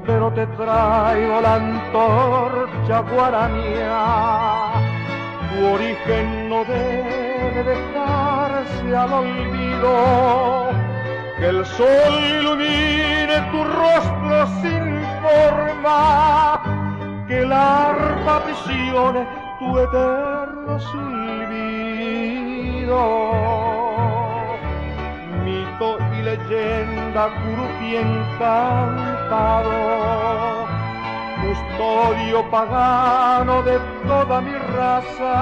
Pero te traigo la antorcha guaranía, tu origen no debe dejarse al olvido, que el sol ilumine tu rostro sin forma, que el arpa aprisione tu eterno silbido. Mito y leyenda, curupí encantado, custodio pagano de toda mi raza.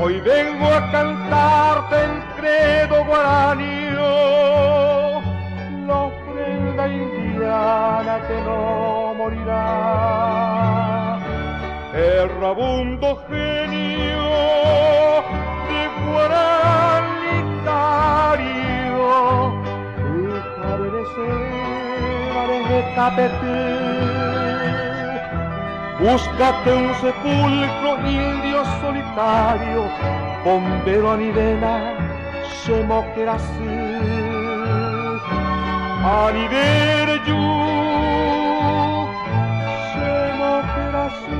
Hoy vengo a cantarte en credo guaranio, la ofrenda indiana que no morirá. Errabundo genio de guaranitario, hija de Tapetí, búscate un sepulcro indio solitario, bombero a mi vena, se moquerasí, a nivel you, se moquerasí.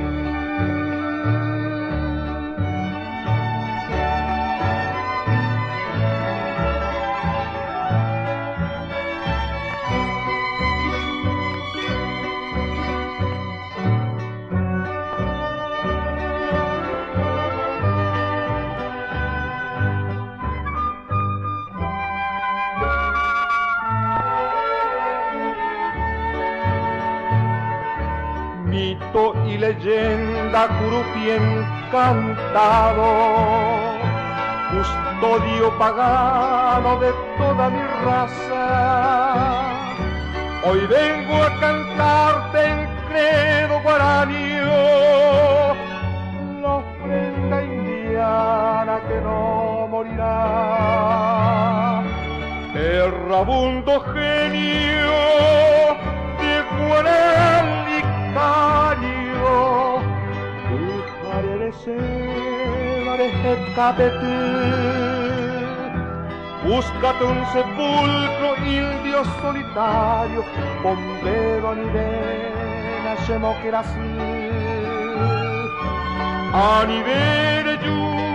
Mito y leyenda, curupí encantado, custodio pagano de toda mi raza. Hoy vengo a cantarte en credo guaranio, la ofrenda indiana que no morirá. Errabundo genio de guaraní, búscate un sepulcro indio solitario, bombero a nivena, se moquerasí, a nivel you.